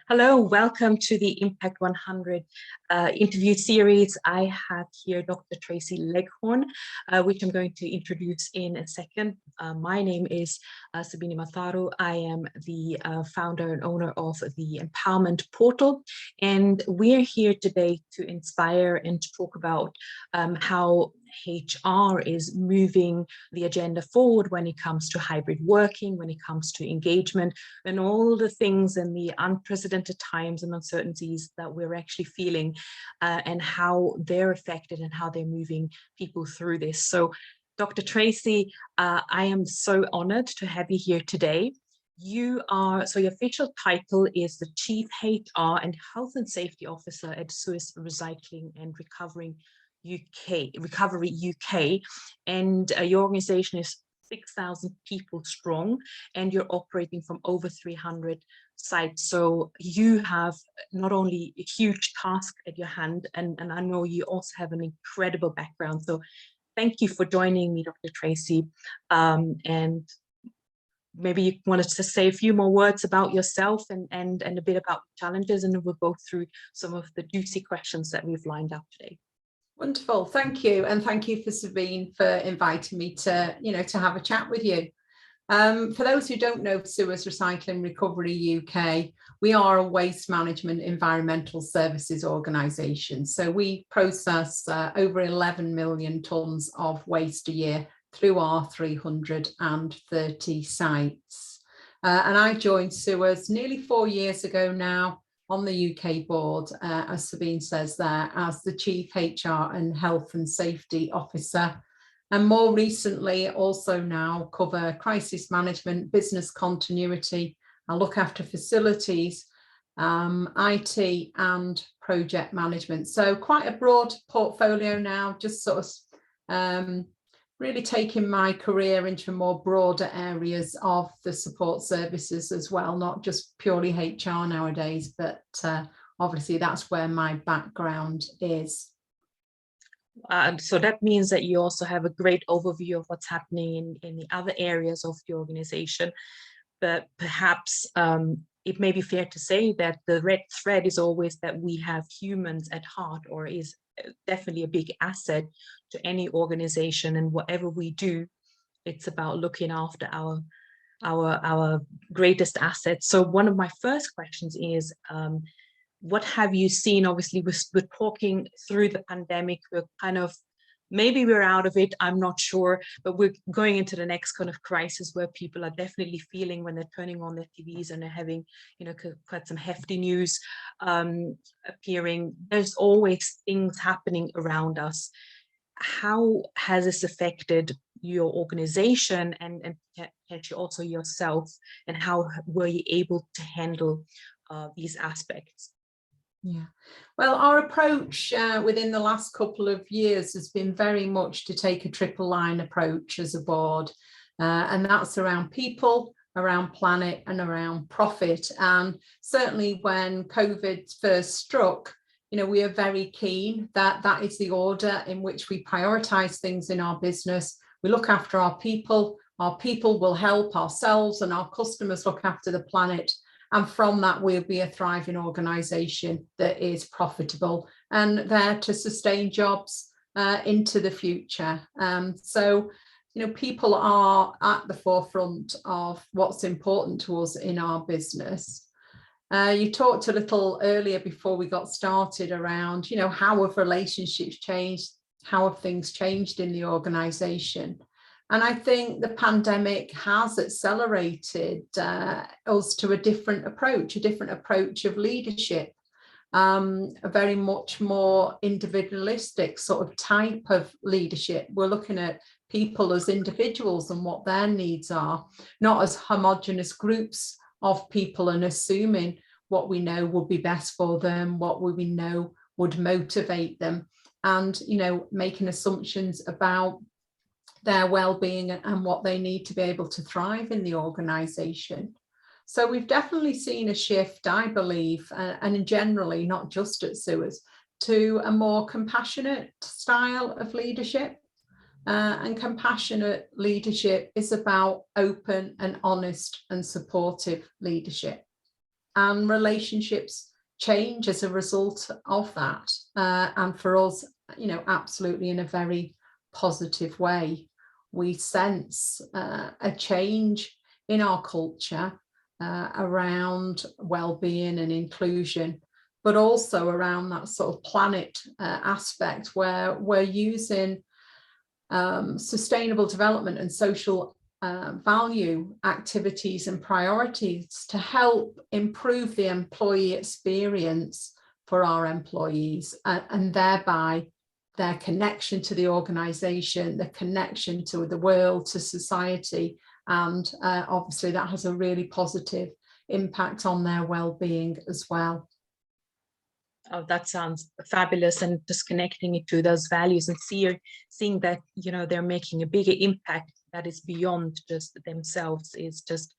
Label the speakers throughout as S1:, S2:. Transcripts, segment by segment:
S1: Hello, welcome to the Impact 100 interview series. I have here Dr. Tracey Leghorn, which I'm going to introduce in a second. My name is Sabine Matharu. I am the founder and owner of the Empowerment Portal, and we're here today to inspire and to talk about how HR is moving the agenda forward when it comes to hybrid working, when it comes to engagement, and all the things and the unprecedented times and uncertainties that we're actually feeling, and how they're affected and how they're moving people through this. So, Dr. Tracey, I am so honored to have you here today. Your official title is the Chief HR and Health and Safety Officer at SUEZ Recycling and Recovery UK, and your organization is 6,000 people strong, and you're operating from over 300 sites. So you have not only a huge task at your hand, and I know you also have an incredible background. So thank you for joining me, Dr. Tracey. And maybe you wanted to say a few more words about yourself and a bit about challenges, and then we'll go through some of the juicy questions that we've lined up today.
S2: Wonderful, thank you, and thank you for Sabine for inviting me to have a chat with you. For those who don't know SUEZ Recycling Recovery UK, we are a waste management environmental services organisation. So we process over 11 million tonnes of waste a year through our 330 sites. And I joined SUEZ nearly 4 years ago now, on the UK board, as Sabine says there, as the Chief HR and Health and Safety Officer. And more recently, also now cover crisis management, business continuity. I look after facilities, IT and project management. So quite a broad portfolio now, just sort of really taking my career into more broader areas of the support services as well, not just purely HR nowadays, but obviously that's where my background is.
S1: So that means that you also have a great overview of what's happening in the other areas of the organization, but perhaps it may be fair to say that the red thread is always that we have humans at heart, or is definitely a big asset to any organization, and whatever we do, it's about looking after our greatest assets. So one of my first questions is, what have you seen? Obviously, we're talking through the pandemic, we're kind of, maybe we're out of it, I'm not sure, but we're going into the next kind of crisis where people are definitely feeling when they're turning on their TVs and they're having, quite some hefty news appearing. There's always things happening around us. How has this affected your organization and potentially also yourself, and how were you able to handle these aspects?
S2: Yeah, well, our approach within the last couple of years has been very much to take a triple line approach as a board, and that's around people, around planet, and around profit. And certainly when COVID first struck, we are very keen that that is the order in which we prioritize things in our business. We look after our people will help ourselves, and our customers look after the planet. And from that, we'll be a thriving organisation that is profitable and there to sustain jobs into the future. So, people are at the forefront of what's important to us in our business. You talked a little earlier before we got started around, how have relationships changed? How have things changed in the organisation? And I think the pandemic has accelerated us to a different approach of leadership, a very much more individualistic sort of type of leadership. We're looking at people as individuals and what their needs are, not as homogenous groups of people, and assuming what we know would be best for them, what we know would motivate them, and, making assumptions about their well-being and what they need to be able to thrive in the organisation. So we've definitely seen a shift, I believe, and generally not just at SUEZ, to a more compassionate style of leadership. And compassionate leadership is about open and honest and supportive leadership. and relationships change as a result of that. And for us, absolutely in a very positive way. We sense a change in our culture around well-being and inclusion, but also around that sort of planet aspect, where we're using sustainable development and social value activities and priorities to help improve the employee experience for our employees, and thereby their connection to the organisation, the connection to the world, to society, and obviously that has a really positive impact on their well-being as well.
S1: Oh, that sounds fabulous. And just connecting it to those values and seeing that, they're making a bigger impact that is beyond just themselves, is just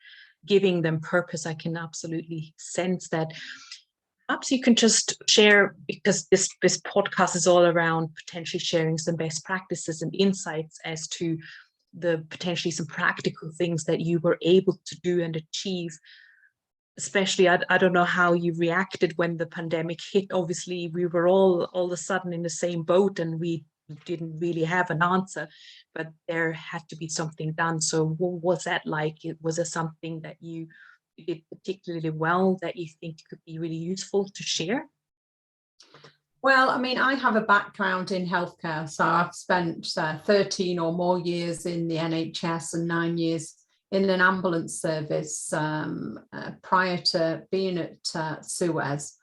S1: giving them purpose. I can absolutely sense that. Perhaps you can just share, because this podcast is all around potentially sharing some best practices and insights as to the potentially some practical things that you were able to do and achieve. Especially, I don't know how you reacted when the pandemic hit. Obviously, we were all of a sudden in the same boat and we didn't really have an answer, but there had to be something done. So what was that like? Was there something that you did particularly well that you think could be really useful to share?
S2: Well, I mean, I have a background in healthcare, so I've spent 13 or more years in the NHS and 9 years in an ambulance service prior to being at SUEZ.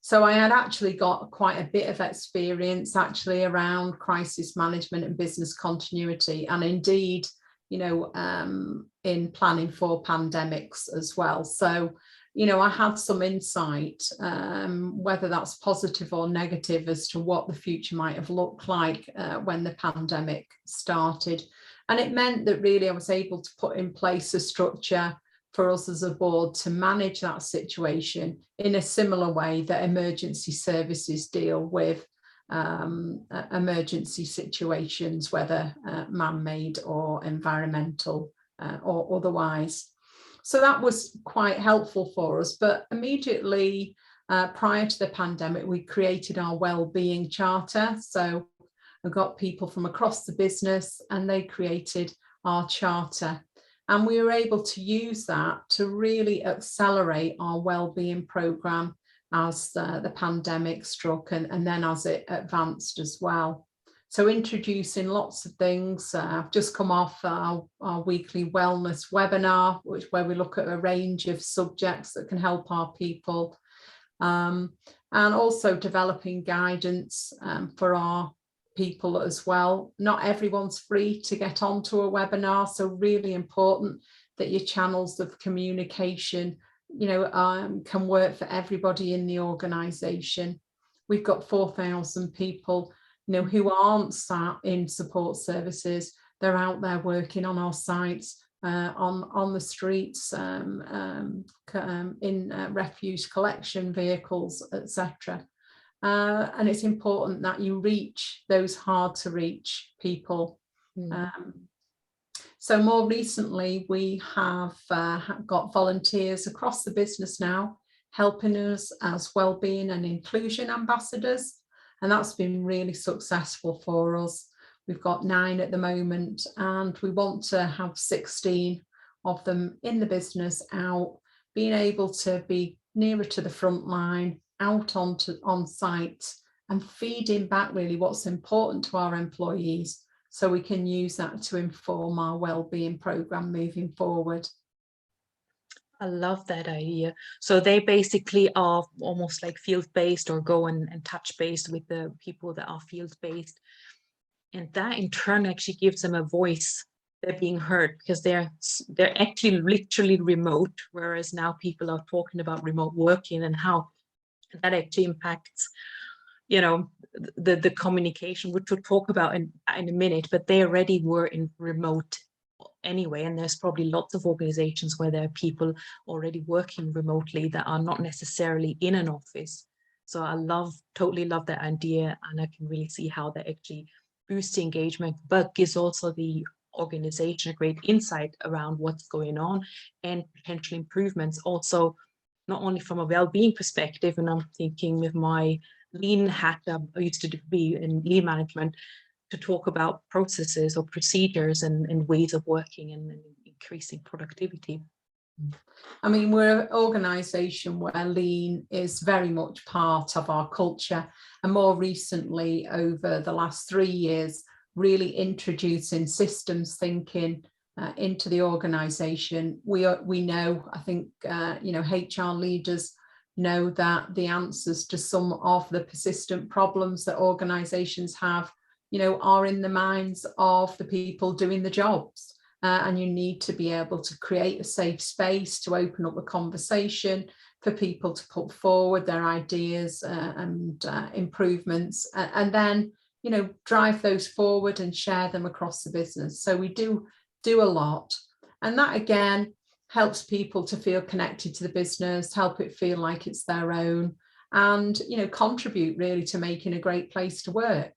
S2: So I had actually got quite a bit of experience actually around crisis management and business continuity, and indeed, in planning for pandemics as well. So, I had some insight, whether that's positive or negative, as to what the future might have looked like when the pandemic started. And it meant that really I was able to put in place a structure for us as a board to manage that situation in a similar way that emergency services deal with emergency situations, whether man-made or environmental or otherwise. So that was quite helpful for us. But immediately prior to the pandemic, we created our Wellbeing Charter. So I got people from across the business and they created our charter. And we were able to use that to really accelerate our wellbeing programme as the pandemic struck, and then as it advanced as well. So introducing lots of things. I've just come off our weekly wellness webinar, where we look at a range of subjects that can help our people. And also developing guidance for our people as well. Not everyone's free to get onto a webinar, so really important that your channels of communication can work for everybody in the organisation. We've got 4,000 people who aren't sat in support services. They're out there working on our sites, on the streets, in refuse collection vehicles, etc. And it's important that you reach those hard to reach people. So more recently, we have got volunteers across the business now helping us as wellbeing and inclusion ambassadors, and that's been really successful for us. We've got 9 at the moment, and we want to have 16 of them in the business out, being able to be nearer to the front line, out on site, and feeding back really what's important to our employees, so we can use that to inform our wellbeing programme moving forward.
S1: I love that idea. So they basically are almost like field-based, or go and touch base with the people that are field-based. And that in turn actually gives them a voice. They're being heard because they're actually literally remote, whereas now people are talking about remote working and how that actually impacts, the communication, which we'll talk about in a minute. But they already were in remote anyway, and there's probably lots of organizations where there are people already working remotely that are not necessarily in an office. So I totally love that idea, and I can really see how that actually boosts the engagement, but gives also the organization a great insight around what's going on and potential improvements. Also, not only from a well-being perspective, and I'm thinking with my lean hat, I used to be in lean management, to talk about processes or procedures and ways of working and increasing productivity.
S2: I mean, we're an organisation where lean is very much part of our culture, and more recently, over the last 3 years, really introducing systems thinking into the organisation. We know, I think, HR leaders know that the answers to some of the persistent problems that organisations have, are in the minds of the people doing the jobs. And you need to be able to create a safe space to open up a conversation for people to put forward their ideas and improvements, and then drive those forward and share them across the business. So we do a lot, and that again helps people to feel connected to the business, help it feel like it's their own, and contribute really to making a great place to work.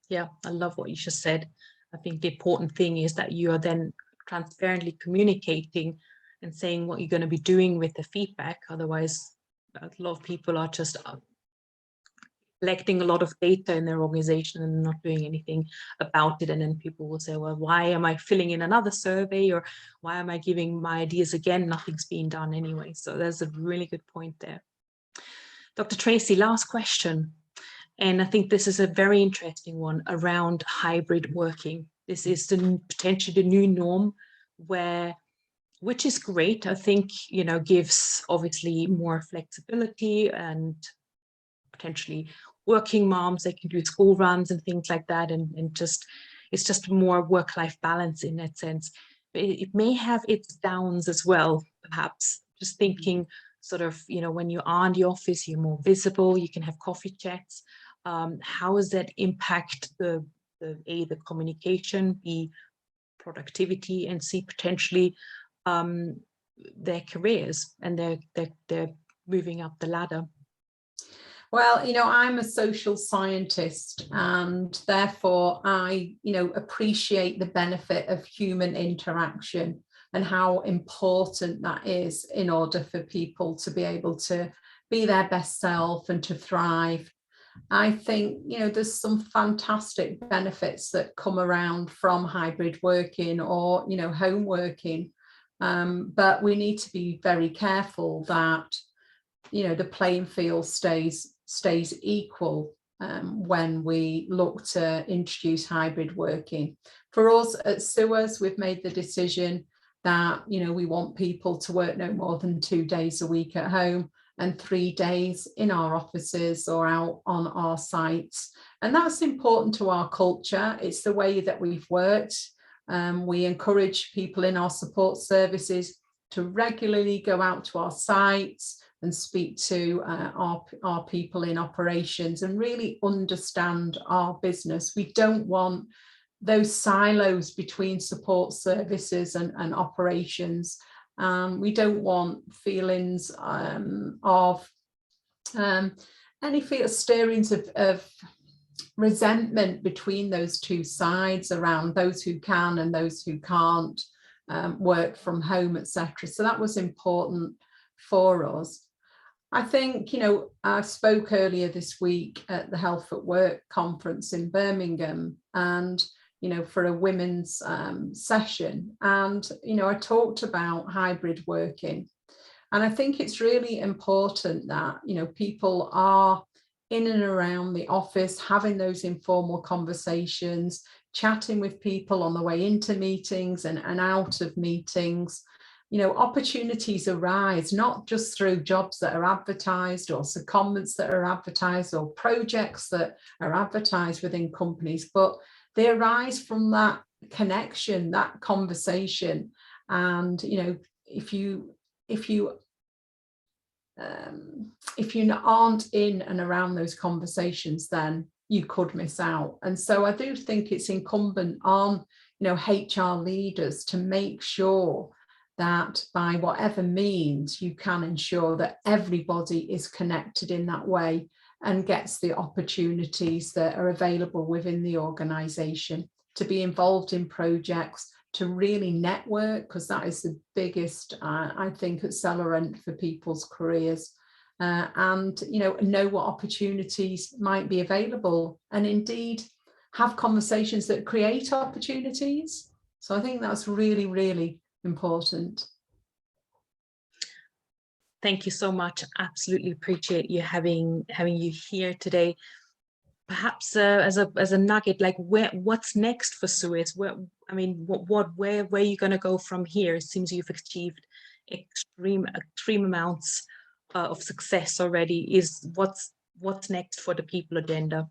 S1: Yeah, I love what you just said. I think the important thing is that you are then transparently communicating and saying what you're going to be doing with the feedback. Otherwise, a lot of people are just collecting a lot of data in their organization and not doing anything about it. And then people will say, well, why am I filling in another survey, or why am I giving my ideas again? Nothing's being done anyway. So there's a really good point there. Dr. Tracey, last question. And I think this is a very interesting one around hybrid working. This is potentially the new norm, which is great. I think, gives obviously more flexibility, and potentially working moms, they can do school runs and things like that. And it's just more work-life balance in that sense. But it may have its downs as well, perhaps. Just thinking sort of, when you are in the office, you're more visible, you can have coffee chats. How does that impact the communication, B, productivity, and C, potentially their careers and they're moving up the ladder?
S2: Well, I'm a social scientist, and therefore I, appreciate the benefit of human interaction and how important that is in order for people to be able to be their best self and to thrive. I think, there's some fantastic benefits that come around from hybrid working or, home working. But we need to be very careful that, the playing field stays equal when we look to introduce hybrid working. For us at SUEZ, we've made the decision that, we want people to work no more than 2 days a week at home and 3 days in our offices or out on our sites. And that's important to our culture. It's the way that we've worked. We encourage people in our support services to regularly go out to our sites and speak to our people in operations and really understand our business. We don't want those silos between support services and operations. We don't want feelings of any stirrings of resentment between those two sides around those who can and those who can't work from home, etc. So that was important for us. I think, I spoke earlier this week at the Health at Work conference in Birmingham, and for a women's session, and I talked about hybrid working, and I think it's really important that people are in and around the office having those informal conversations, chatting with people on the way into meetings and out of meetings. Opportunities arise not just through jobs that are advertised or secondments that are advertised or projects that are advertised within companies, but they arise from that connection, that conversation. And if you aren't in and around those conversations, then you could miss out. And so I do think it's incumbent on HR leaders to make sure that by whatever means you can ensure that everybody is connected in that way and gets the opportunities that are available within the organisation to be involved in projects, to really network, because that is the biggest, I think, accelerant for people's careers. And, you know what opportunities might be available, and indeed have conversations that create opportunities. So I think that's really, really important.
S1: Thank you so much. Absolutely appreciate you having you here today. Perhaps as a nugget, like what's next for SUEZ? Where are you going to go from here? It seems you've achieved extreme amounts of success already. What's next for the people agenda?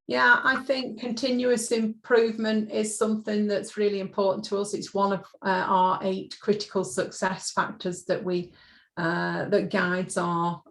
S2: Yeah, I think continuous improvement is something that's really important to us. It's one of our 8 critical success factors that that guides our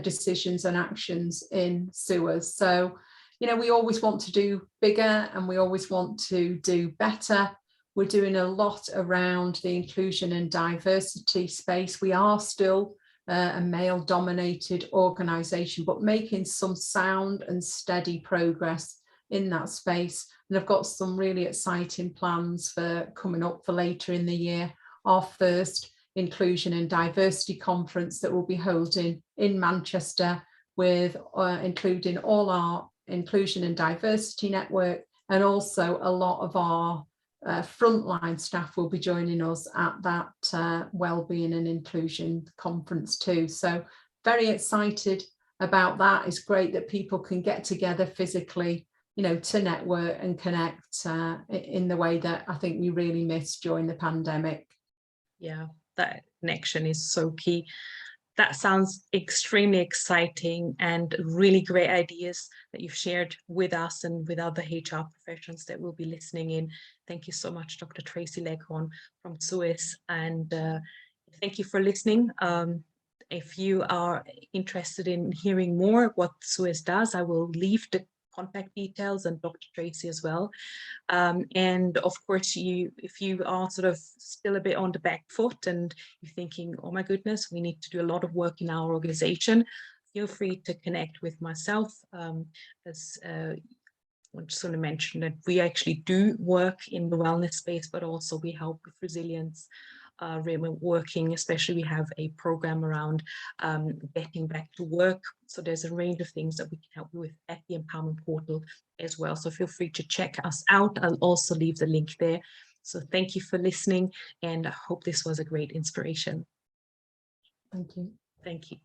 S2: decisions and actions in SUEZ. So, we always want to do bigger, and we always want to do better. We're doing a lot around the inclusion and diversity space. We are still a male-dominated organisation, but making some sound and steady progress in that space. And I've got some really exciting plans for coming up for later in the year. Our first Inclusion and Diversity Conference that we'll be holding in Manchester, with including all our inclusion and diversity network, and also a lot of our frontline staff will be joining us at that Wellbeing and Inclusion Conference too. So very excited about that. It's great that people can get together physically, to network and connect in the way that I think we really missed during the pandemic.
S1: Yeah, that connection is so key. That sounds extremely exciting, and really great ideas that you've shared with us and with other HR professionals that will be listening in. Thank you so much, Dr. Tracey Leghorn from SUEZ, and thank you for listening. If you are interested in hearing more what SUEZ does, I will leave the contact details, and Dr. Tracey as well. And of course, if you are sort of still a bit on the back foot and you're thinking, oh my goodness, we need to do a lot of work in our organization, feel free to connect with myself. As I just want to mention that we actually do work in the wellness space, but also we help with resilience, remote working. Especially we have a program around getting back to work. So there's a range of things that we can help you with at the Empowerment Portal as well. So feel free to check us out. I'll also leave the link there. So thank you for listening, and I hope this was a great inspiration.
S2: Thank you.
S1: Thank you.